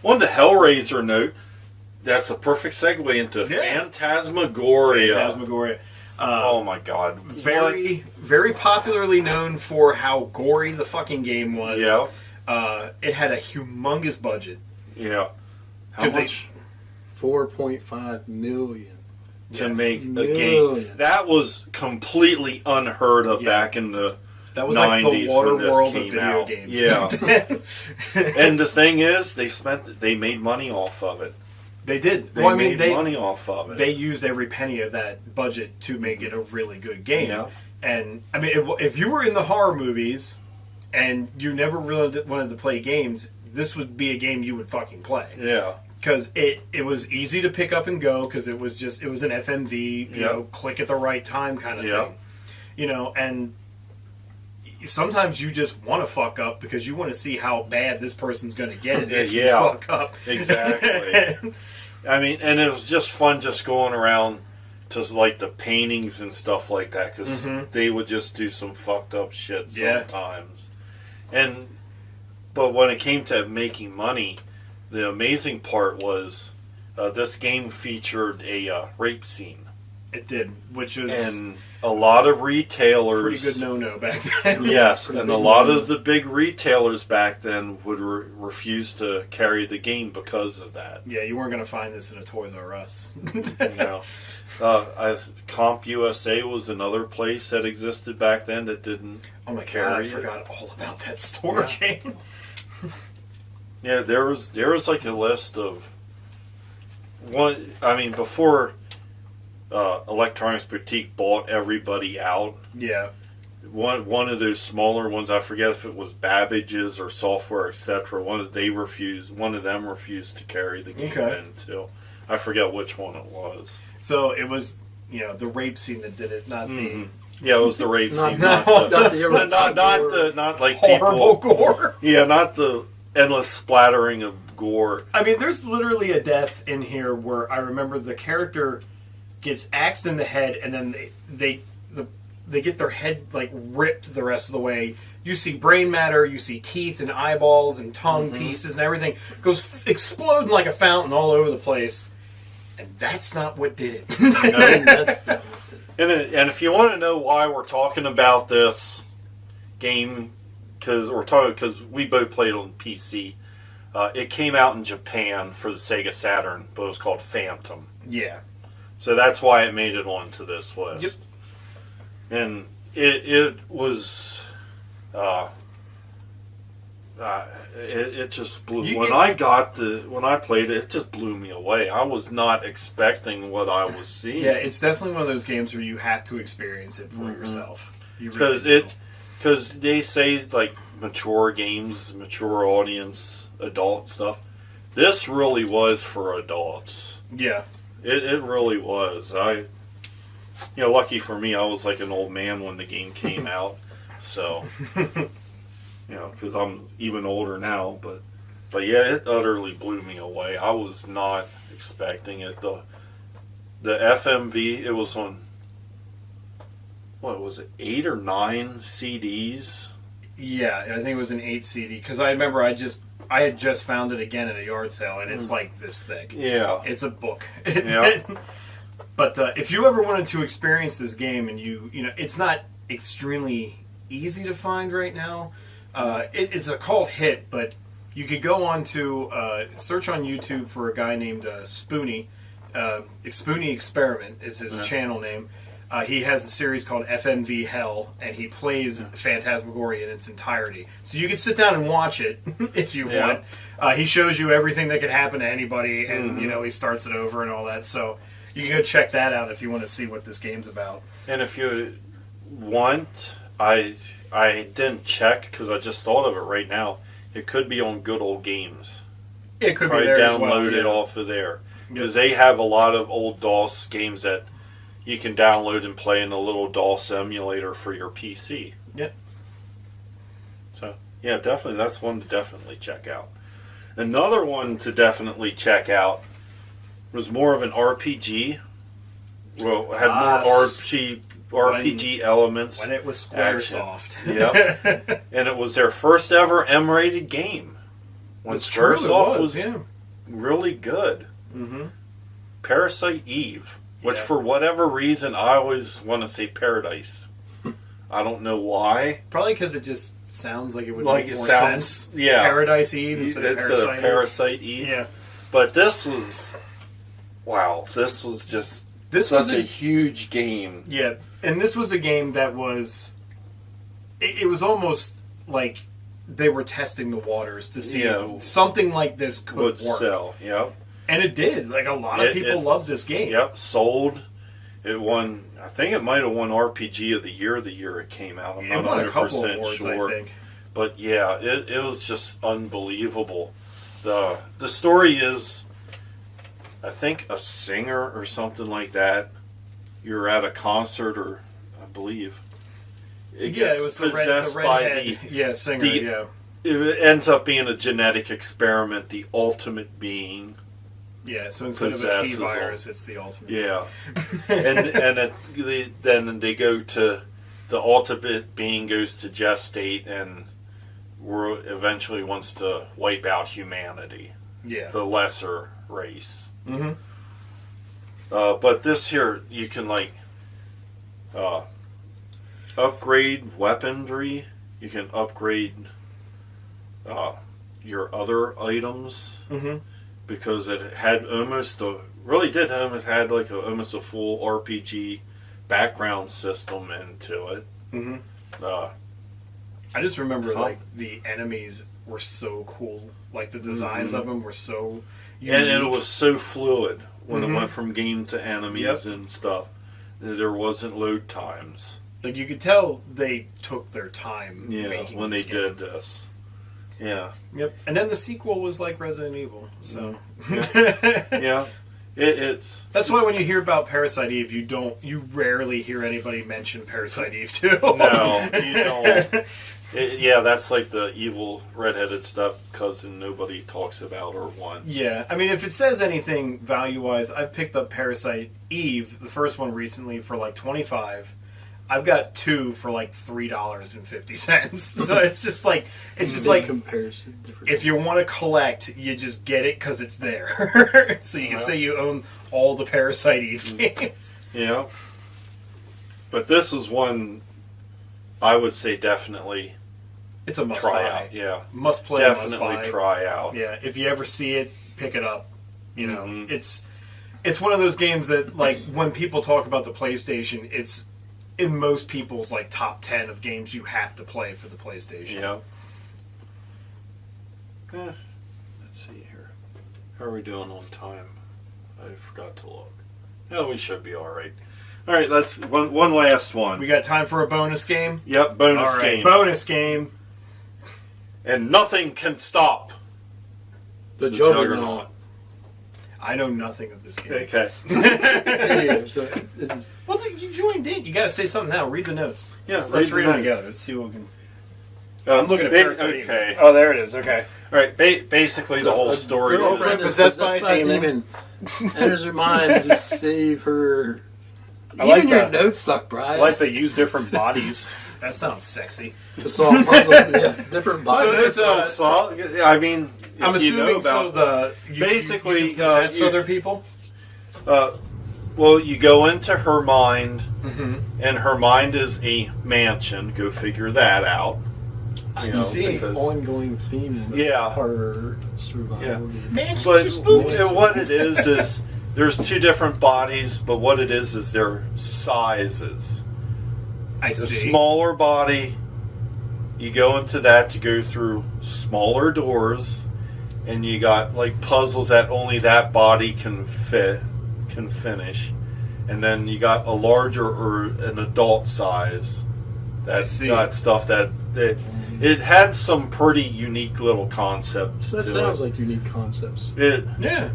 On the Hellraiser note, that's a perfect segue into Phantasmagoria. Phantasmagoria. Oh my god. Very popularly known for how gory the fucking game was. Yeah. It had a humongous budget. Yeah. How much? 4.5 million. To make a game. That was completely unheard of back in the that was 90s like the water when this world came of video out. games. Yeah. And the thing is, they made money off of it. They did. They made money off of it. They used every penny of that budget to make it a really good game. Yeah. And I mean, if you were in the horror movies and you never really wanted to play games, this would be a game you would fucking play. Yeah. Because it was easy to pick up and go because it was an FMV, you know, click at the right time kind of thing. You know, and sometimes you just want to fuck up because you want to see how bad this person's going to get it if you fuck up. Exactly. I mean, and it was just fun just going around to like the paintings and stuff like that because they would just do some fucked up shit sometimes. But when it came to making money, the amazing part was this game featured a rape scene. It did, which was... And a lot of retailers... Pretty good no-no back then. Yes, and a lot of the big retailers back then would refuse to carry the game because of that. Yeah, you weren't going to find this in a Toys R Us. No. Comp USA was another place that existed back then that didn't God, I forgot all about that store chain. Yeah, there was like a list of... before... Electronics Boutique bought everybody out. Yeah. One of those smaller ones, I forget if it was Babbage's or Software, etc. One of them refused to carry the game until I forget which one it was. So it was, the rape scene that did it, not the... Yeah, it was the rape scene, not like horrible people, gore. Yeah, not the endless splattering of gore. I mean, there's literally a death in here where I remember the character gets axed in the head, and then they get their head like ripped the rest of the way. You see brain matter, you see teeth and eyeballs and tongue pieces and everything goes exploding like a fountain all over the place. And that's not what did it. That's not what did it. And if you want to know why we're talking about this game, because we both played on PC. It came out in Japan for the Sega Saturn, but it was called Phantom. Yeah. So that's why it made it onto this list. Yep. And it was... it just blew... When I played it, it just blew me away. I was not expecting what I was seeing. Yeah, it's definitely one of those games where you have to experience it for yourself. Because they say, like, mature games, mature audience, adult stuff. This really was for adults. Yeah. It really was. Lucky for me, I was like an old man when the game came out. So, because I'm even older now. But yeah, it utterly blew me away. I was not expecting it. The FMV, it was on, what was it, 8 or 9 CDs? Yeah, I think it was an 8 CD. Because I remember I had just found it again at a yard sale, and it's like this thick. Yeah. It's a book. Yeah. But if you ever wanted to experience this game, and it's not extremely easy to find right now. It's a cult hit, but you could go on to search on YouTube for a guy named Spoony. Spoony Experiment is his channel name. He has a series called FMV Hell, and he plays Phantasmagoria in its entirety. So you can sit down and watch it if you want. He shows you everything that could happen to anybody, and he starts it over and all that. So you can go check that out if you want to see what this game's about. And if you want, I didn't check because I just thought of it right now. It could be on Good Old Games. It could be there as well. Download it off of there because they have a lot of old DOS games that you can download and play in a little DOS emulator for your PC. Yep. So, yeah, definitely. That's one to definitely check out. Another one to definitely check out was more of an RPG. Well, had more RPG elements. When it was Action. Squaresoft. Yep. And it was their first ever M-rated game. When That's true, it Squaresoft was yeah. really good. Mm-hmm. Parasite Eve, which Yeah. for whatever reason I always want to say Paradise. I don't know why. Probably because it just sounds like it would Like make it more sounds, sense. yeah. Paradise Eve instead of It's Parasite a Parasite Eve. Yeah. But this was, wow, this was just This such was a huge game. Yeah, and this was a game that was... It was almost like they were testing the waters to see Yeah. if something like this could Would work. sell, yep. And it did. Like, a lot of people loved this game. Yep, sold. It won, I think it might have won RPG of the year it came out. I'm It not won a 100% couple awards, sure. I think. But yeah, it was just unbelievable. The story is, I think, a singer or something like that. You're at a concert, or I believe it Yeah, gets it was the possessed by redhead. Yeah, singer, the- yeah. It ends up being a genetic experiment. The ultimate being. Yeah, so instead of a possesses T-virus, it's the ultimate. Yeah, then they go to the ultimate being goes to gestate and eventually wants to wipe out humanity, Yeah. the lesser race. Mm-hmm. But this here, you can upgrade weaponry. You can upgrade your other items. Mm-hmm. Because it had almost almost a full RPG background system into it. Mm-hmm. Uh, I just remember, like, the enemies were so cool. Like, the designs Mhm. of them were so unique. and it was so fluid when Mhm. it went from game to enemies Yep. and stuff. There wasn't load times. Like, you could tell they took their time Yeah, making when they this game. did this. Yeah, Yep. And then the sequel was like Resident Evil. So yeah. It's that's why when you hear about Parasite Eve, you rarely hear anybody mention Parasite Eve 2. no, you know. Yeah, that's like the evil redheaded step cousin nobody talks about her once. Yeah, I mean, if it says anything value-wise, I've picked up Parasite Eve, the first one recently, for like $25. I've got 2 for like $3.50. So it's just like Big comparison. Different. if you want to collect, you just get it because it's there. So you can Yeah. say you own all the Parasite Eve games. Yeah. But this is one I would say definitely It's a must try buy. out. Yeah. Must play, Definitely must buy. try out. Yeah, if you ever see it, pick it up. You know, Mhm. it's one of those games that, like, when people talk about the PlayStation, it's in most people's like top 10 of games you have to play for the PlayStation. Yeah. Let's see here. How are we doing on time? I forgot to look. Yeah, we should be all right. All right, let's one last one. We got time for a bonus game. Yep, bonus All right, game. bonus game. And nothing can stop the the Juggernaut. I know nothing of this game. Okay. Here, so this is Well, then you joined in. You got to say something now. Read the notes. Yeah, Let's the read them notes. together. Let's see what we can. I'm I'm looking at Parasite Eve. Okay. Oh, there it is. Okay. All right. Basically, the whole a story girlfriend is is possessed by a demon. Enters her mind to save her. I Even like your that. notes suck, Brian. they use different bodies. That sounds sexy. to solve puzzles. Yeah, different bodies. there's well, I mean, if I'm you know assuming about, you Basically, you possess you- other people. well, you go into her mind, Mm-hmm. and her mind is a mansion. Go figure that out. I You know, see. because- Ongoing theme. Of Yeah. horror survival. Yeah. game. But what it is there's two different bodies, but what it is their sizes. I The see. smaller body, you go into that to go through smaller doors, and you got like puzzles that only that body can finish, and then you got a larger or an adult size I that see. got stuff that it had some pretty unique little concepts That to sounds it. like unique concepts. It Yeah.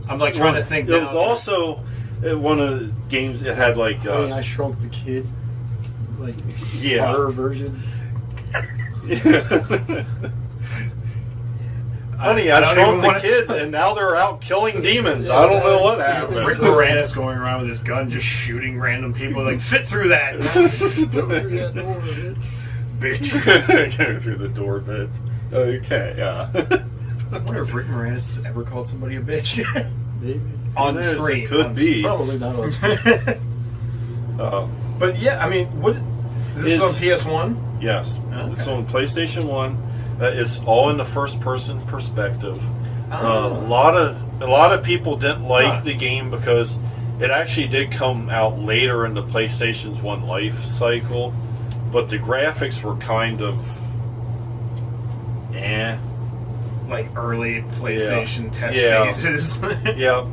I'm like trying to think. It now. was also one of the games. It had like I mean, I Shrunk the Kid, like Yeah. horror version. Honey, I shrunk the kid, and now they're out killing demons. Yeah, I don't know what Rick happened. Rick Moranis going around with his gun, just shooting random people. Like, fit through that, Go through that door, bitch. bitch. Go through the door, bitch. Okay, yeah. I wonder if Rick Moranis has ever called somebody a bitch Maybe. on the Who knows? screen. It could on be. Probably not on But yeah, I mean, what is this on PS1? Yes, Okay. it's on PlayStation 1. It's all in the first-person perspective. Oh. A lot of people didn't like Huh. the game because it actually did come out later in the PlayStation's 1 life cycle, but the graphics were kind of Like early PlayStation test Yeah. phases. Yeah,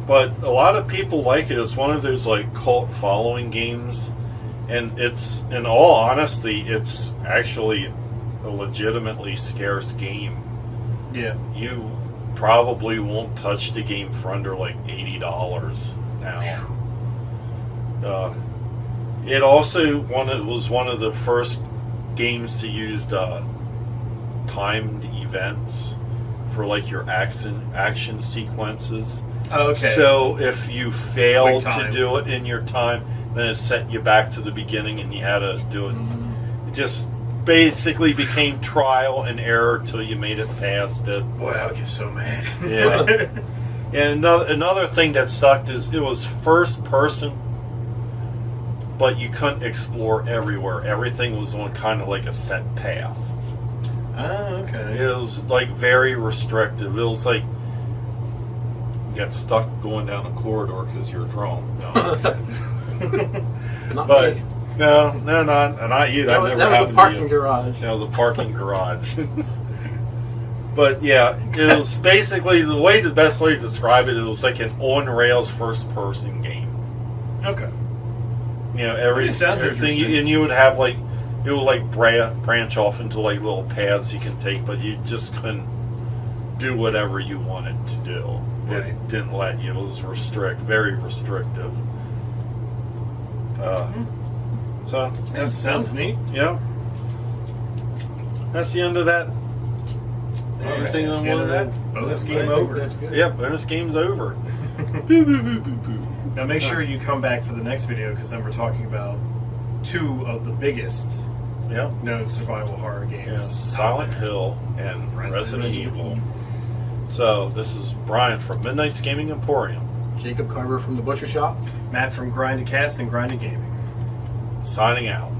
but a lot of people like it. It's one of those like cult following games, and it's, in all honesty, it's actually a legitimately scarce game. Yeah. You probably won't touch the game for under like $80 now. It also was one of the first games to use timed events for like your action sequences. Oh, okay. So if you failed Quick to time. do it in your time, then it set you back to the beginning and you had to do it. It just basically became trial and error till you made it past it. Boy, I would get so mad. Yeah. And another thing that sucked is it was first person, but you couldn't explore everywhere. Everything was on kind of like a set path. Oh, okay. It was like very restrictive. It was like you got stuck going down a corridor because you're drunk. No. Not But me. no, not you. That never That was happened a parking to you. garage. You know, the parking garage. But yeah, it was basically the best way to describe it. It was like an on rails first person game. Okay. You know, It sounds everything, interesting. and you would have like it would like branch off into like little paths you can take, but you just couldn't do whatever you wanted to do. Right. It didn't let you. It was very restrictive. So That sounds neat. yeah. That's the end of that. Anything That's on the end one of of that? that. Bonus I game think over. That's good. Yep, bonus game's over. Boo, boo, boo, boo, boo. Now make sure you come back for the next video because then we're talking about two of the biggest Yep. known survival horror games. Yeah. Silent Hill and Resident Evil. So this is Brian from Midnight's Gaming Emporium, Jacob Carver from the Butcher Shop. Matt from Grind to Cast and Grind to Gaming. signing out.